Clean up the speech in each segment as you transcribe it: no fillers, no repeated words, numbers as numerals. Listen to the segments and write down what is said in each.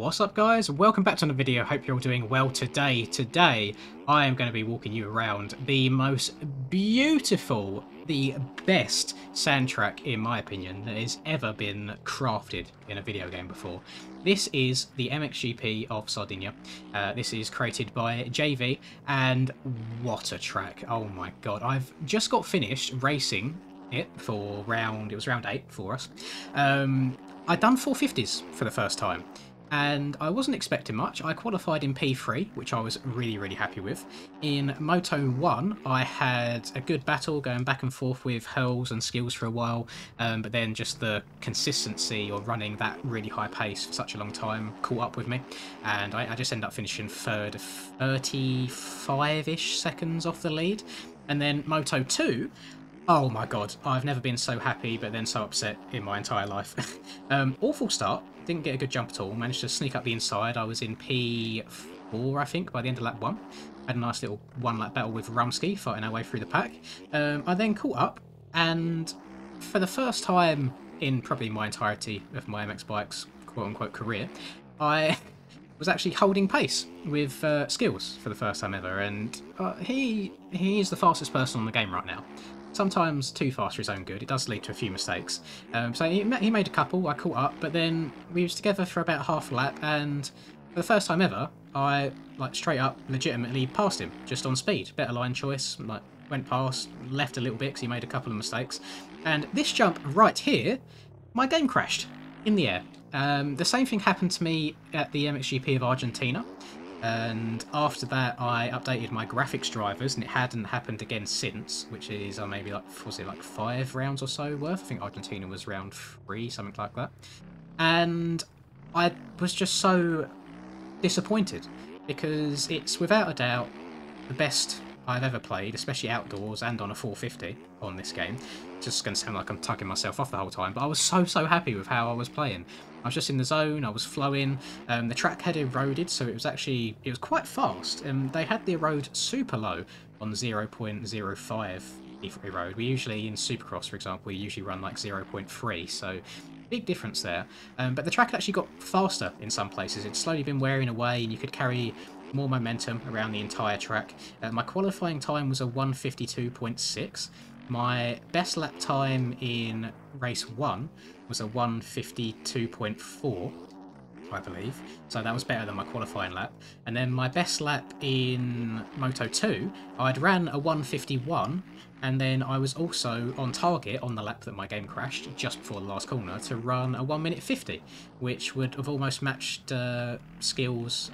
What's up guys? Welcome back to another video. Hope you're all doing well today. Today I am going to be walking you around the most beautiful, the best sand track in my opinion that has ever been crafted in a video game before. This is the MXGP of Sardinia. This is created by JV and what a track. Oh my god. I've just got finished racing it for round 8 for us. I'd done 450s for the first time. And I wasn't expecting much. I qualified in P3, which I was really happy with. In Moto 1, I had a good battle going back and forth with hurls and skills for a while, but then just the consistency of running that really high pace for such a long time caught up with me, and I just ended up finishing third, 35-ish seconds off the lead. And then Moto 2, oh my god, I've never been so happy but then so upset in my entire life. Awful start. Didn't get a good jump at all. Managed to sneak up the inside. I was in P4, I think, by the end of lap 1. Had a nice little one-lap battle with Rumsky, fighting our way through the pack. I then caught up, and for the first time in probably my entirety of my MX Bikes quote-unquote career, I was actually holding pace with Skills for the first time ever, and he is the fastest person on the game right now. Sometimes too fast for his own good. It does lead to a few mistakes. So he made a couple, I caught up, but then we was together for about half a lap, and for the first time ever, I straight up legitimately passed him, just on speed. Better line choice, went past, left a little bit because he made a couple of mistakes. And this jump right here, my game crashed in the air. The same thing happened to me at the MXGP of Argentina. And after that I updated my graphics drivers, and it hadn't happened again since, which is maybe was it 5 rounds or so worth? I think Argentina was round 3, something like that. And I was just so disappointed, because it's without a doubt the best I've ever played, especially outdoors and on a 450 on this game. It's just going to sound like I'm tugging myself off the whole time, but I was so happy with how I was playing. I was just in the zone, I was flowing. The track had eroded, so it was quite fast. They had the erode super low on 0.05 erode. We usually, in Supercross for example, we usually run 0.3, so big difference there. But the track had actually got faster in some places. It's slowly been wearing away, and you could carry more momentum around the entire track. My qualifying time was a 1:52.6. My best lap time in race 1 was a 1:52.4, I believe. So that was better than my qualifying lap. And then my best lap in Moto 2, I'd ran a 1:51, and then I was also on target on the lap that my game crashed just before the last corner to run a 1:50, which would have almost matched Skills'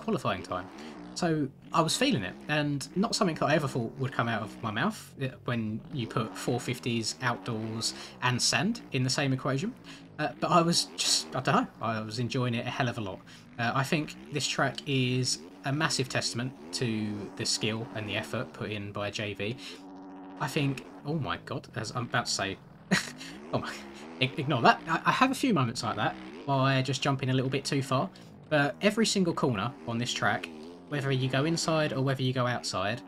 qualifying time. So I was feeling it, and not something that I ever thought would come out of my mouth when you put 450s, outdoors and sand in the same equation. But I was just, I don't know, I was enjoying it a hell of a lot. I think this track is a massive testament to the skill and the effort put in by JV. I think, oh my god, as I'm about to say, oh my, ignore that. I have a few moments like that by just jumping a little bit too far, but every single corner on this track, whether you go inside or whether you go outside,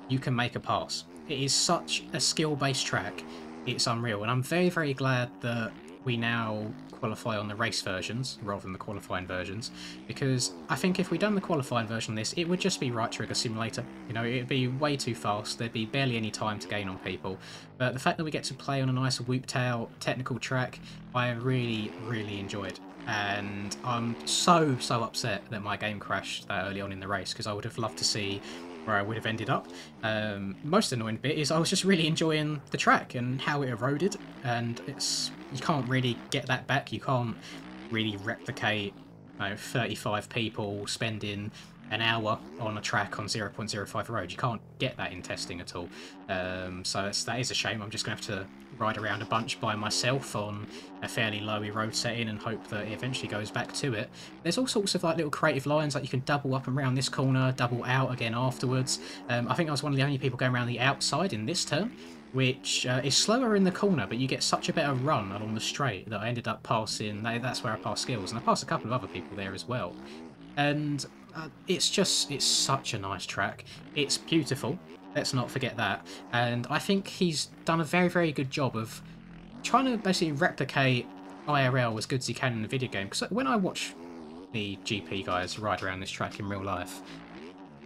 you can make a pass. It is such a skill-based track, it's unreal, and I'm very glad that we now qualify on the race versions rather than the qualifying versions, because I think if we'd done the qualifying version of this, it would just be Right Trigger Simulator. You know, it'd be way too fast, there'd be barely any time to gain on people. But the fact that we get to play on a nice whooped out technical track, I really enjoyed. And I'm so upset that my game crashed that early on in the race, because I would have loved to see where I would have ended up. Most annoying bit is I was just really enjoying the track and how it eroded, and you can't really get that back. You can't really replicate 35 people spending an hour on a track on 0.05 road. You can't get that in testing at all. So that is a shame. I'm just going to have to ride around a bunch by myself on a fairly low road setting and hope that it eventually goes back to it. There's all sorts of little creative lines, you can double up and around this corner, double out again afterwards. I think I was one of the only people going around the outside in this turn, which is slower in the corner, but you get such a better run along the straight that I ended up passing. That's where I passed Skills, and I passed a couple of other people there as well. And it's such a nice track. It's beautiful, let's not forget that. And I think he's done a very good job of trying to basically replicate IRL as good as he can in the video game. Because when I watch the GP guys ride around this track in real life,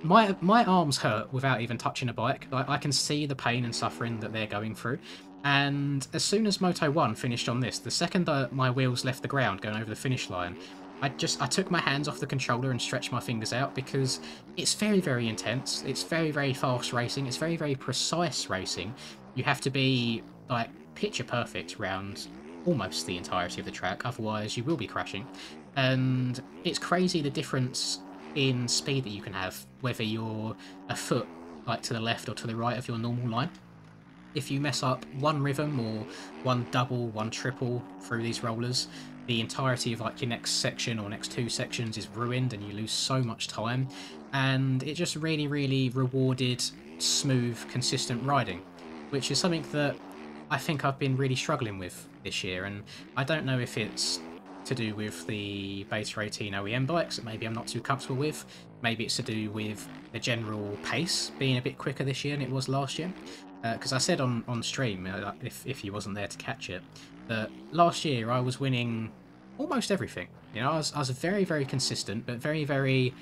my arms hurt without even touching a bike. Like, I can see the pain and suffering that they're going through. And as soon as Moto 1 finished on this, the second that my wheels left the ground going over the finish line, I took my hands off the controller and stretched my fingers out, because it's very, very intense. It's very, very fast racing. It's very, very precise racing. You have to be, like, picture perfect around almost the entirety of the track, otherwise you will be crashing. And it's crazy the difference in speed that you can have, whether you're a foot, like, to the left or to the right of your normal line. If you mess up one rhythm or one double, one triple through these rollers, the entirety of, like, your next section or next two sections is ruined and you lose so much time. And it just really, really rewarded smooth, consistent riding, which is something that I think I've been really struggling with this year. And I don't know if it's to do with the Beta 18 OEM bikes that maybe I'm not too comfortable with. Maybe it's to do with the general pace being a bit quicker this year than it was last year. Because I said on stream, if you wasn't there to catch it, that last year I was winning almost everything. You know, I was very, very consistent, but very, very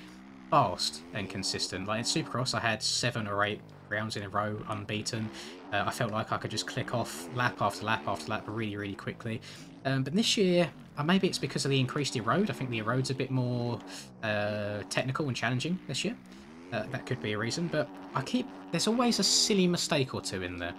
fast and consistent. Like in Supercross, I had 7 or 8 rounds in a row unbeaten. I felt like I could just click off lap after lap after lap really, really quickly. But this year, maybe it's because of the increased erode. I think the erode's a bit more technical and challenging this year. That could be a reason, but there's always a silly mistake or two in there.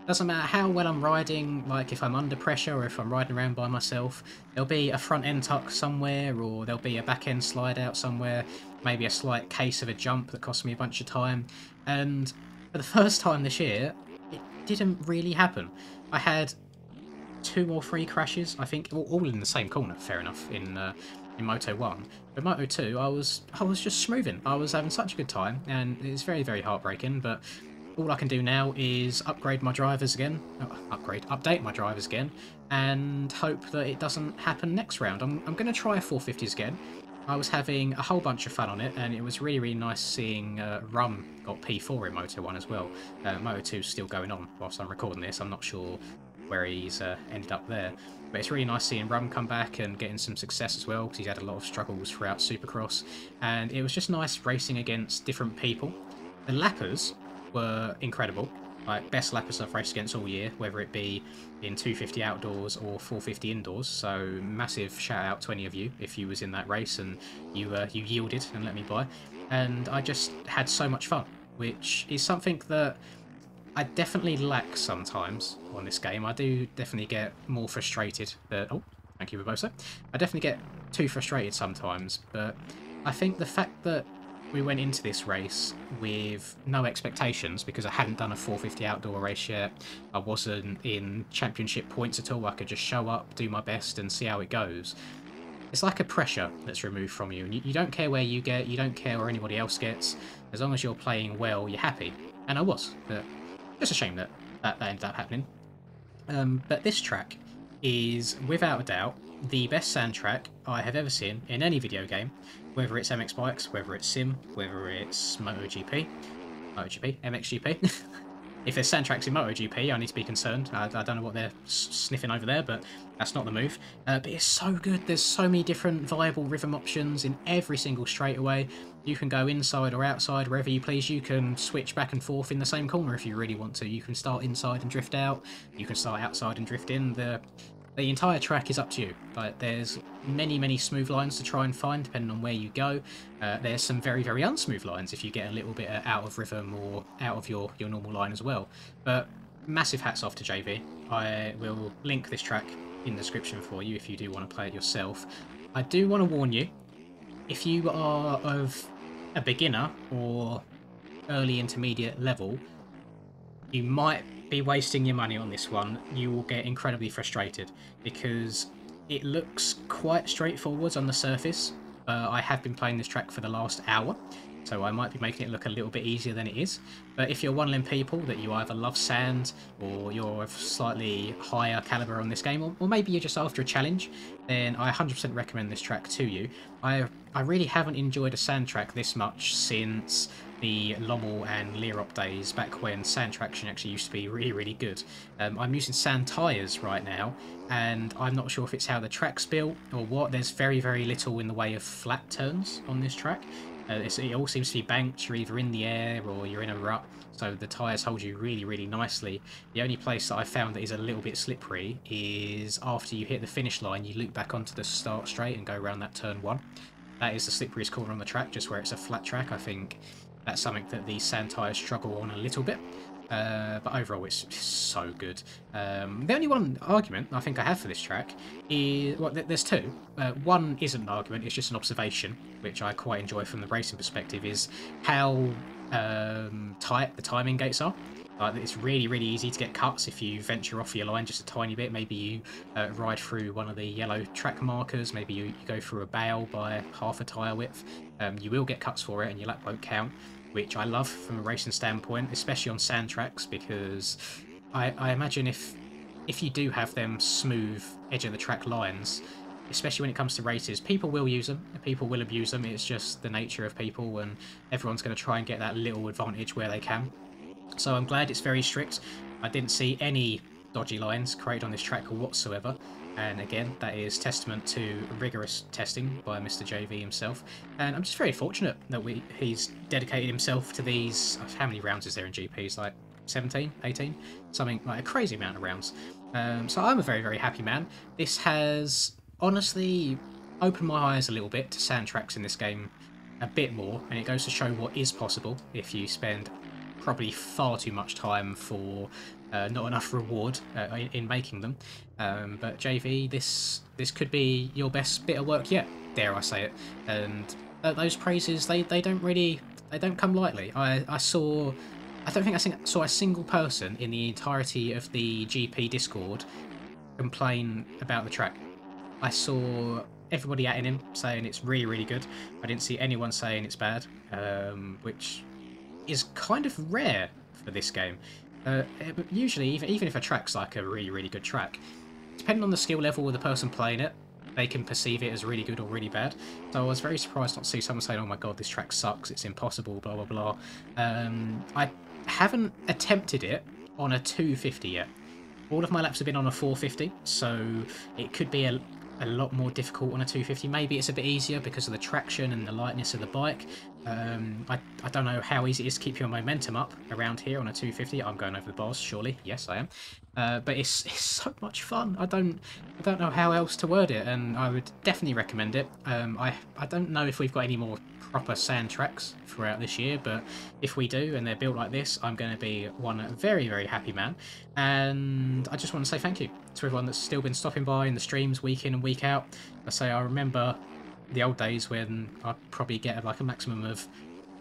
Doesn't matter how well I'm riding, like if I'm under pressure or if I'm riding around by myself, there'll be a front end tuck somewhere, or there'll be a back end slide out somewhere, maybe a slight case of a jump that cost me a bunch of time. And for the first time this year, it didn't really happen. I had 2 or 3 crashes, I think, all in the same corner, fair enough, in Moto 1. But Moto 2, I was just smoothing. I was having such a good time, and it's very, very heartbreaking, but all I can do now is upgrade my drivers again, update my drivers again, and hope that it doesn't happen next round. I'm going to try 450s again. I was having a whole bunch of fun on it, and it was really, really nice seeing Rum got P4 in Moto 1 as well. Moto 2 is still going on whilst I'm recording this. I'm not sure where he's ended up there. But it's really nice seeing Rum come back and getting some success as well, because he's had a lot of struggles throughout Supercross. And it was just nice racing against different people. The lappers were incredible. Like, best lappers I've raced against all year, whether it be in 250 outdoors or 450 indoors. So massive shout out to any of you if you was in that race and you yielded and let me by. And I just had so much fun, which is something that I definitely lack sometimes on this game. I do definitely get more frustrated. Oh, thank you, Barbosa. I definitely get too frustrated sometimes, but I think the fact that we went into this race with no expectations, because I hadn't done a 450 outdoor race yet, I wasn't in championship points at all, I could just show up, do my best and see how it goes. It's like a pressure that's removed from you, and you don't care where you get, you don't care where anybody else gets. As long as you're playing well, you're happy. And I was, but just a shame that ended up happening. But this track is, without a doubt, the best sand track I have ever seen in any video game, whether it's MX Bikes, whether it's Sim, whether it's MotoGP, MXGP. If there's sand tracks in MotoGP, I need to be concerned. I don't know what they're sniffing over there, but that's not the move. But it's so good. There's so many different viable rhythm options in every single straightaway. You can go inside or outside, wherever you please. You can switch back and forth in the same corner if you really want to. You can start inside and drift out. You can start outside and drift in. The entire track is up to you. Like, there's many, many smooth lines to try and find depending on where you go. There's some very, very unsmooth lines if you get a little bit out of rhythm or out of your normal line as well. But massive hats off to JV. I will link this track in the description for you if you do want to play it yourself. I do want to warn you, if you are of a beginner or early intermediate level, you might be wasting your money on this one. You will get incredibly frustrated because it looks quite straightforward on the surface. I have been playing this track for the last hour, so I might be making it look a little bit easier than it is. But if you're one of them people that you either love sand or you're of slightly higher caliber on this game, or maybe you're just after a challenge, then I 100% recommend this track to you. I really haven't enjoyed a sand track this much since the Lommel and Leerop days, back when sand traction actually used to be really, really good. I'm using sand tyres right now, and I'm not sure if it's how the track's built or what. There's very, very little in the way of flat turns on this track. It all seems to be banked. You're either in the air or you're in a rut, so the tyres hold you really, really nicely. The only place that I've found that is a little bit slippery is after you hit the finish line, you loop back onto the start straight and go around that turn 1. That is the slipperiest corner on the track, just where it's a flat track. I think that's something that these sand tyres struggle on a little bit. But overall, it's so good. The only one argument I think I have for this track is, well, there's two. One isn't an argument, it's just an observation, which I quite enjoy from the racing perspective, is how tight the timing gates are. It's really, really easy to get cuts if you venture off your line just a tiny bit. Maybe you ride through one of the yellow track markers, maybe you go through a bale by half a tyre width. You will get cuts for it and your lap won't count, which I love from a racing standpoint, especially on sand tracks, because I imagine if you do have them smooth edge of the track lines, especially when it comes to races, people will use them, people will abuse them. It's just the nature of people, and everyone's going to try and get that little advantage where they can. So I'm glad it's very strict. I didn't see any dodgy lines created on this track whatsoever. And again, that is testament to rigorous testing by Mr. JV himself. And I'm just very fortunate that he's dedicated himself to these. How many rounds is there in GPs? Like 17, 18? Something like a crazy amount of rounds. So I'm a very, very happy man. This has honestly opened my eyes a little bit to sand tracks in this game a bit more. And it goes to show what is possible if you spend probably far too much time for not enough reward in making them. But JV, this could be your best bit of work yet, dare I say it. And those praises, they don't come lightly. I don't think I saw a single person in the entirety of the GP Discord complain about the track. I saw everybody atting him, saying it's really, really good. I didn't see anyone saying it's bad, which is kind of rare for this game. Usually, even if a track's like a really, really good track, depending on the skill level of the person playing it, they can perceive it as really good or really bad. So I was very surprised not to see someone saying, oh my god, this track sucks, it's impossible, blah, blah, blah. I haven't attempted it on a 250 yet. All of my laps have been on a 450, so it could be a lot more difficult on a 250. Maybe it's a bit easier because of the traction and the lightness of the bike. I don't know how easy it is to keep your momentum up around here on a 250. I'm going over the bars, surely. Yes, I am. But it's so much fun. I don't know how else to word it, and I would definitely recommend it. I don't know if we've got any more proper sand tracks throughout this year, but if we do and they're built like this, I'm going to be one very, very happy man. And I just want to say thank you to everyone that's still been stopping by in the streams week in and week out. I remember the old days when I'd probably get like a maximum of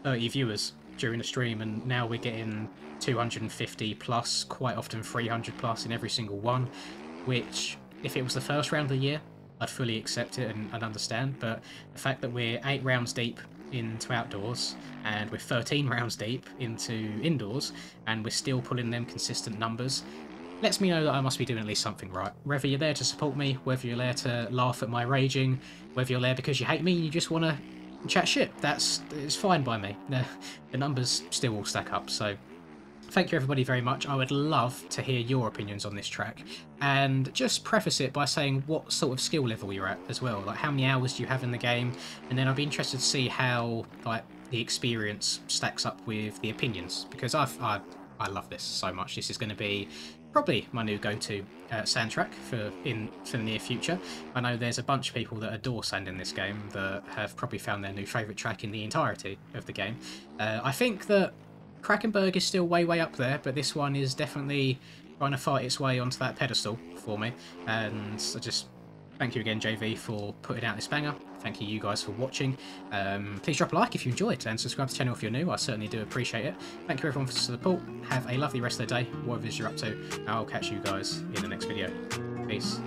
30 viewers during the stream, and now we're getting 250 plus, quite often 300 plus in every single one, which if it was the first round of the year, I'd fully accept it and understand. But the fact that we're 8 rounds deep into outdoors and we're 13 rounds deep into indoors and we're still pulling them consistent numbers lets me know that I must be doing at least something right. Whether you're there to support me, whether you're there to laugh at my raging, whether you're there because you hate me and you just want to chat shit, it's fine by me. The numbers still all stack up. So thank you everybody very much. I would love to hear your opinions on this track, and just preface it by saying what sort of skill level you're at as well. Like how many hours do you have in the game, and then I'd be interested to see how like the experience stacks up with the opinions, because I love this so much. This is going to be probably my new go-to sand track for the near future. I know there's a bunch of people that adore sand in this game that have probably found their new favourite track in the entirety of the game. I think that Krackenberg is still way, way up there, but this one is definitely trying to fight its way onto that pedestal for me. And I just thank you again, JV, for putting out this banger. Thank you guys for watching. Please drop a like if you enjoyed, and subscribe to the channel if you're new. I certainly do appreciate it. Thank you everyone for the support. Have a lovely rest of the day, whatever it is you're up to. I'll catch you guys in the next video. Peace.